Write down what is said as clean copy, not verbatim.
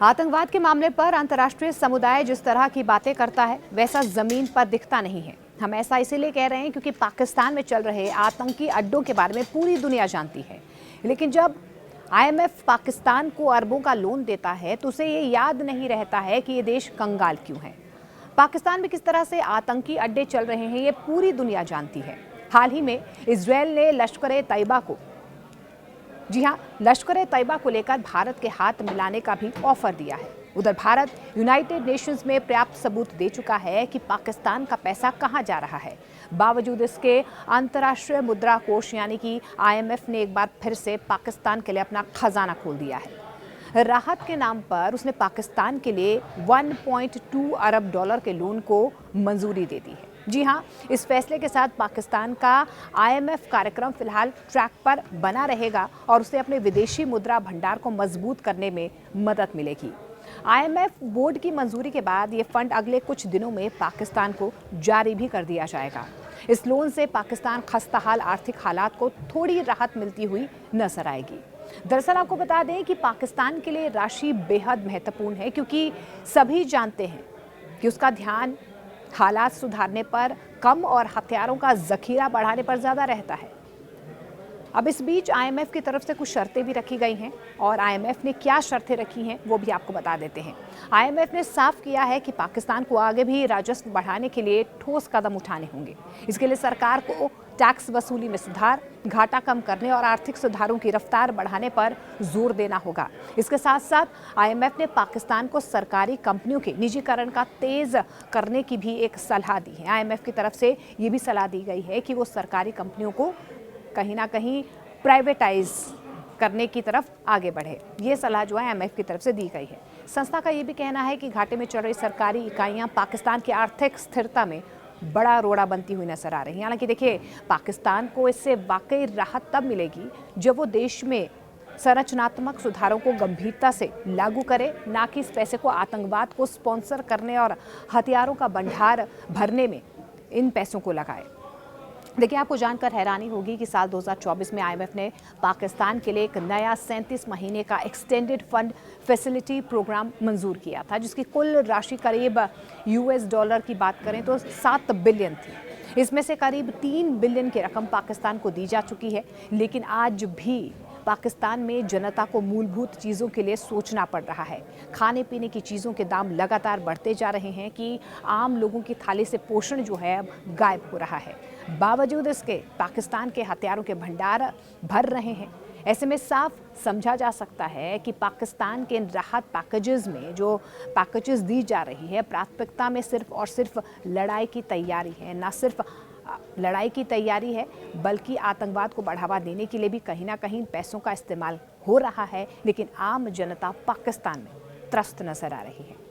आतंकवाद के मामले पर अंतर्राष्ट्रीय समुदाय जिस तरह की बातें करता है वैसा जमीन पर दिखता नहीं है। हम ऐसा इसीलिए कह रहे हैं क्योंकि पाकिस्तान में चल रहे आतंकी अड्डों के बारे में पूरी दुनिया जानती है। लेकिन जब आईएमएफ पाकिस्तान को अरबों का लोन देता है तो उसे ये याद नहीं रहता है कि ये देश कंगाल क्यों है। पाकिस्तान में किस तरह से आतंकी अड्डे चल रहे हैं ये पूरी दुनिया जानती है। हाल ही में इजरायल ने लश्कर तैयबा को लेकर भारत के हाथ मिलाने का भी ऑफर दिया है। उधर भारत यूनाइटेड नेशंस में पर्याप्त सबूत दे चुका है कि पाकिस्तान का पैसा कहां जा रहा है। बावजूद इसके अंतर्राष्ट्रीय मुद्रा कोष यानी कि आईएमएफ ने एक बार फिर से पाकिस्तान के लिए अपना खजाना खोल दिया है। राहत के नाम पर उसने पाकिस्तान के लिए 1.2 अरब डॉलर के लोन को मंजूरी दे दी है। जी हां, इस फैसले के साथ पाकिस्तान का आईएमएफ कार्यक्रम फिलहाल ट्रैक पर बना रहेगा और उसे अपने विदेशी मुद्रा भंडार को मजबूत करने में मदद मिलेगी। आईएमएफ बोर्ड की मंजूरी के बाद ये फंड अगले कुछ दिनों में पाकिस्तान को जारी भी कर दिया जाएगा। इस लोन से पाकिस्तान खस्ताहाल आर्थिक हालात को थोड़ी राहत मिलती हुई नजर आएगी। दरअसल आपको बता दें कि पाकिस्तान के लिए राशि बेहद महत्वपूर्ण है क्योंकि सभी जानते हैं कि उसका ध्यान हालात सुधारने पर कम और हथियारों का जखीरा बढ़ाने पर ज्यादा रहता है। अब इस बीच आईएमएफ की तरफ से कुछ शर्तें भी रखी गई हैं और आईएमएफ ने क्या शर्तें रखी हैं वो भी आपको बता देते हैं। आईएमएफ ने साफ किया है कि पाकिस्तान को आगे भी राजस्व बढ़ाने के लिए ठोस कदम उठाने होंगे। इसके लिए सरकार को टैक्स वसूली में सुधार, घाटा कम करने और आर्थिक सुधारों की रफ्तार बढ़ाने पर जोर देना होगा। इसके साथ साथ आईएमएफ ने पाकिस्तान को सरकारी कंपनियों के निजीकरण का तेज करने की भी एक सलाह दी है। आईएमएफ की तरफ से ये भी सलाह दी गई है कि वो सरकारी कंपनियों को कहीं ना कहीं प्राइवेटाइज करने की तरफ आगे बढ़े। ये सलाह जो है आईएमएफ की तरफ से दी गई है। संस्था का ये भी कहना है कि घाटे में चल रही सरकारी इकाइयां पाकिस्तान की आर्थिक स्थिरता में बड़ा रोड़ा बनती हुई नजर आ रही है। हालांकि देखिए, पाकिस्तान को इससे वाकई राहत तब मिलेगी जब वो देश में संरचनात्मक सुधारों को गंभीरता से लागू करे, ना कि इस पैसे को आतंकवाद को स्पॉन्सर करने और हथियारों का भंडार भरने में इन पैसों को लगाए। देखिए, आपको जानकर हैरानी होगी कि साल 2024 में आईएमएफ ने पाकिस्तान के लिए एक नया 37 महीने का एक्सटेंडेड फंड फैसिलिटी प्रोग्राम मंजूर किया था, जिसकी कुल राशि करीब $, की बात करें तो 7 बिलियन थी। इसमें से करीब 3 बिलियन की रकम पाकिस्तान को दी जा चुकी है। लेकिन आज भी पाकिस्तान में जनता को मूलभूत चीज़ों के लिए सोचना पड़ रहा है। खाने पीने की चीज़ों के दाम लगातार बढ़ते जा रहे हैं कि आम लोगों की थाली से पोषण जो है अब गायब हो रहा है। बावजूद इसके पाकिस्तान के हथियारों के भंडार भर रहे हैं। ऐसे में साफ समझा जा सकता है कि पाकिस्तान के इन राहत पैकेजेस में जो पैकेजेस दी जा रही है, प्राथमिकता में सिर्फ और सिर्फ लड़ाई की तैयारी है। ना सिर्फ लड़ाई की तैयारी है बल्कि आतंकवाद को बढ़ावा देने के लिए भी कहीं ना कहीं पैसों का इस्तेमाल हो रहा है। लेकिन आम जनता पाकिस्तान में त्रस्त नजर आ रही है।